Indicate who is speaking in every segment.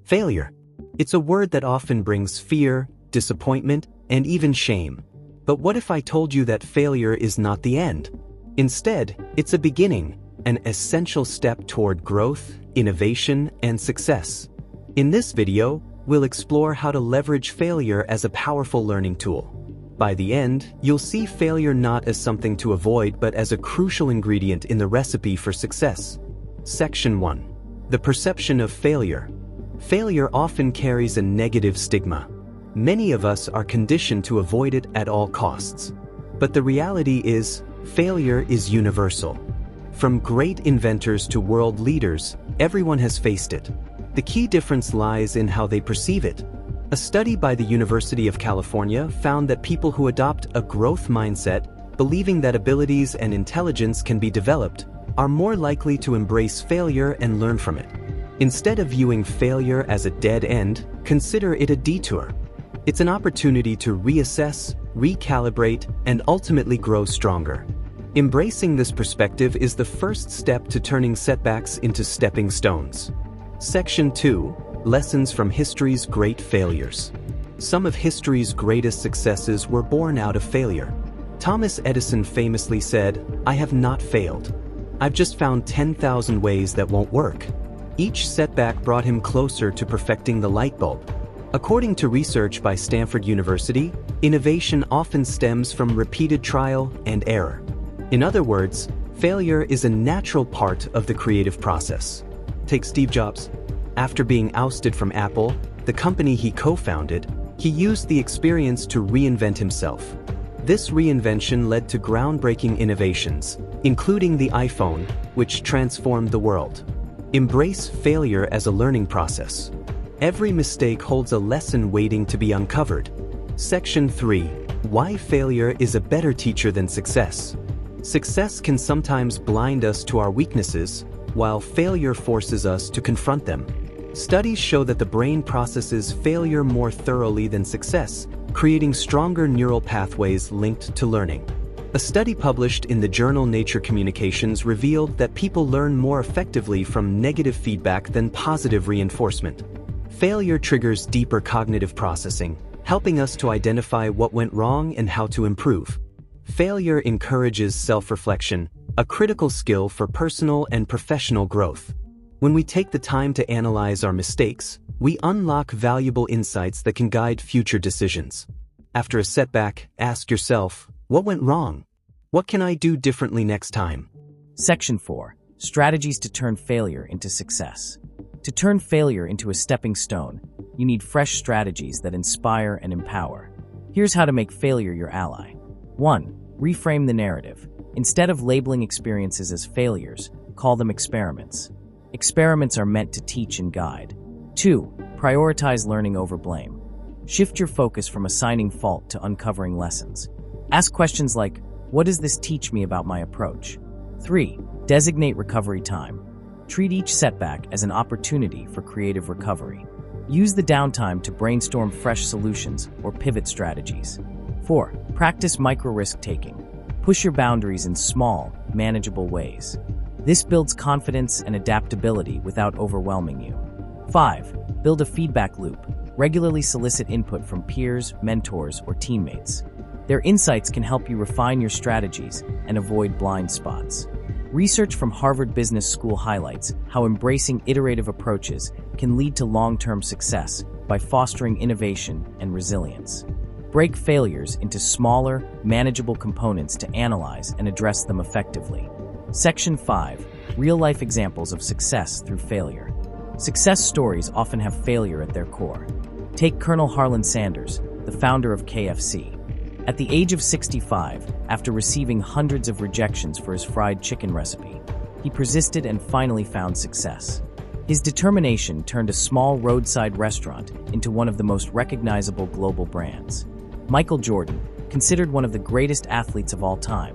Speaker 1: Failure. It's a word that often brings fear, disappointment, and even shame. But what if I told you that failure is not the end? Instead, it's a beginning, an essential step toward growth, innovation, and success. In this video, we'll explore how to leverage failure as a powerful learning tool. By the end, you'll see failure not as something to avoid but as a crucial ingredient in the recipe for success. Section 1. The perception of failure. Failure often carries a negative stigma. Many of us are conditioned to avoid it at all costs. But the reality is, failure is universal. From great inventors to world leaders, everyone has faced it. The key difference lies in how they perceive it. A study by the University of California found that people who adopt a growth mindset, believing that abilities and intelligence can be developed, are more likely to embrace failure and learn from it. Instead of viewing failure as a dead end, consider it a detour. It's an opportunity to reassess, recalibrate, and ultimately grow stronger. Embracing this perspective is the first step to turning setbacks into stepping stones. Section 2. Lessons from history's great failures. Some of history's greatest successes were born out of failure. Thomas Edison famously said, "I have not failed. I've just found 10,000 ways that won't work." Each setback brought him closer to perfecting the light bulb. According to research by Stanford University, innovation often stems from repeated trial and error. In other words, failure is a natural part of the creative process. Take Steve Jobs. After being ousted from Apple, the company he co-founded, he used the experience to reinvent himself. This reinvention led to groundbreaking innovations, including the iPhone, which transformed the world. Embrace failure as a learning process. Every mistake holds a lesson waiting to be uncovered. Section 3. Why failure is a better teacher than success. Success can sometimes blind us to our weaknesses, while failure forces us to confront them. Studies show that the brain processes failure more thoroughly than success, creating stronger neural pathways linked to learning. A study published in the journal Nature Communications revealed that people learn more effectively from negative feedback than positive reinforcement. Failure triggers deeper cognitive processing, helping us to identify what went wrong and how to improve. Failure encourages self-reflection, a critical skill for personal and professional growth. When we take the time to analyze our mistakes, we unlock valuable insights that can guide future decisions. After a setback, ask yourself, what went wrong? What can I do differently next time?
Speaker 2: Section 4. Strategies to turn failure into success. To turn failure into a stepping stone, you need fresh strategies that inspire and empower. Here's how to make failure your ally. 1. Reframe the narrative. Instead of labeling experiences as failures, call them experiments. Experiments are meant to teach and guide. 2. Prioritize learning over blame. Shift your focus from assigning fault to uncovering lessons. Ask questions like, what does this teach me about my approach? 3. Designate recovery time. Treat each setback as an opportunity for creative recovery. Use the downtime to brainstorm fresh solutions or pivot strategies. 4. Practice micro-risk taking. Push your boundaries in small, manageable ways. This builds confidence and adaptability without overwhelming you. 5. Build a feedback loop. Regularly solicit input from peers, mentors, or teammates. Their insights can help you refine your strategies and avoid blind spots. Research from Harvard Business School highlights how embracing iterative approaches can lead to long-term success by fostering innovation and resilience. Break failures into smaller, manageable components to analyze and address them effectively. Section 5. Real-life examples of success through failure. Success stories often have failure at their core. Take Colonel Harlan Sanders, the founder of KFC. At the age of 65, after receiving hundreds of rejections for his fried chicken recipe, he persisted and finally found success. His determination turned a small roadside restaurant into one of the most recognizable global brands. Michael Jordan, considered one of the greatest athletes of all time,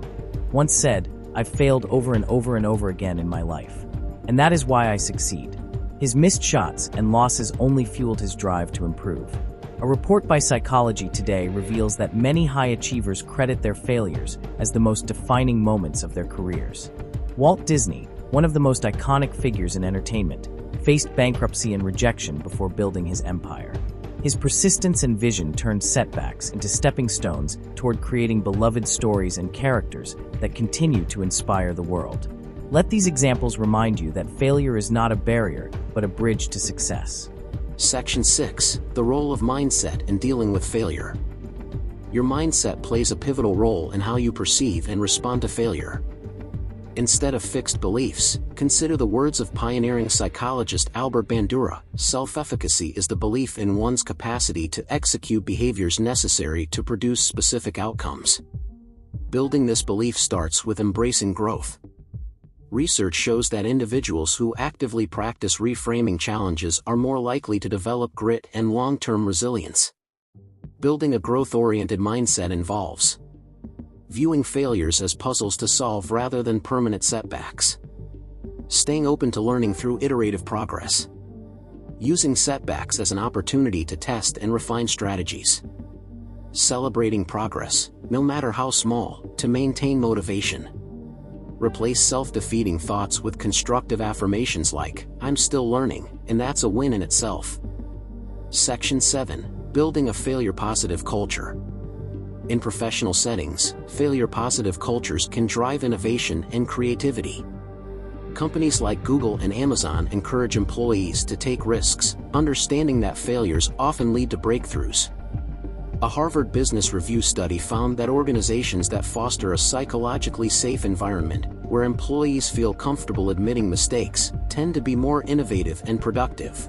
Speaker 2: once said, "I've failed over and over and over again in my life. And that is why I succeed." His missed shots and losses only fueled his drive to improve. A report by Psychology Today reveals that many high achievers credit their failures as the most defining moments of their careers. Walt Disney, one of the most iconic figures in entertainment, faced bankruptcy and rejection before building his empire. His persistence and vision turned setbacks into stepping stones toward creating beloved stories and characters that continue to inspire the world. Let these examples remind you that failure is not a barrier, but a bridge to success.
Speaker 3: Section 6. The role of mindset in dealing with failure. Your mindset plays a pivotal role in how you perceive and respond to failure. Instead of fixed beliefs, consider the words of pioneering psychologist Albert Bandura: self-efficacy is the belief in one's capacity to execute behaviors necessary to produce specific outcomes. Building this belief starts with embracing growth. Research shows that individuals who actively practice reframing challenges are more likely to develop grit and long-term resilience. Building a growth-oriented mindset involves viewing failures as puzzles to solve rather than permanent setbacks. Staying open to learning through iterative progress. Using setbacks as an opportunity to test and refine strategies. Celebrating progress, no matter how small, to maintain motivation. Replace self-defeating thoughts with constructive affirmations like, "I'm still learning, and that's a win in itself." Section 7. Building a failure-positive culture. In professional settings, failure-positive cultures can drive innovation and creativity. Companies like Google and Amazon encourage employees to take risks, understanding that failures often lead to breakthroughs. A Harvard Business Review study found that organizations that foster a psychologically safe environment, where employees feel comfortable admitting mistakes, tend to be more innovative and productive.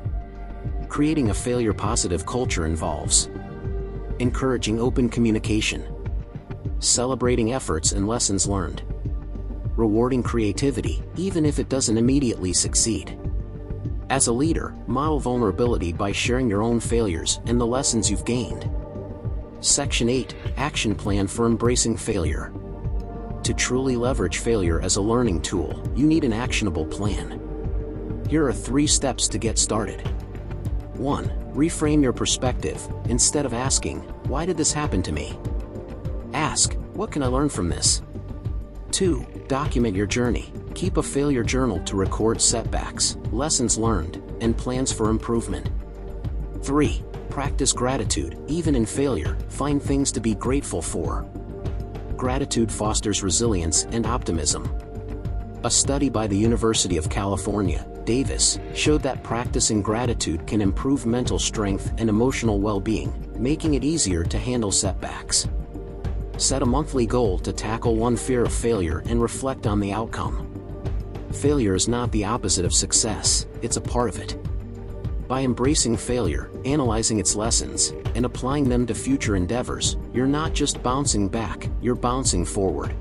Speaker 3: Creating a failure-positive culture involves encouraging open communication, celebrating efforts and lessons learned, rewarding creativity, even if it doesn't immediately succeed. As a leader, model vulnerability by sharing your own failures and the lessons you've gained. Section 8. Action plan for embracing failure. To truly leverage failure as a learning tool, you need an actionable plan. Here are 3 steps to get started. 1. Reframe your perspective. Instead of asking, "Why did this happen to me?" ask, "What can I learn from this?" 2. Document your journey. Keep a failure journal to record setbacks, lessons learned, and plans for improvement. 3. Practice gratitude. Even in failure, find things to be grateful for. Gratitude fosters resilience and optimism. A study by the University of California, Davis, showed that practicing gratitude can improve mental strength and emotional well-being, making it easier to handle setbacks. Set a monthly goal to tackle one fear of failure and reflect on the outcome. Failure is not the opposite of success, it's a part of it. By embracing failure, analyzing its lessons, and applying them to future endeavors, you're not just bouncing back, you're bouncing forward.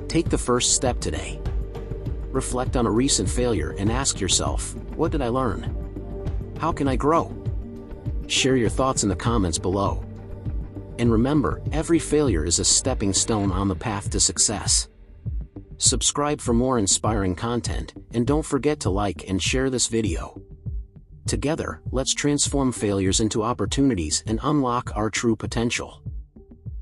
Speaker 3: Take the first step today. Reflect on a recent failure and ask yourself, "What did I learn? How can I grow?" Share your thoughts in the comments below. And remember, every failure is a stepping stone on the path to success. Subscribe for more inspiring content, and don't forget to like and share this video. Together, let's transform failures into opportunities and unlock our true potential.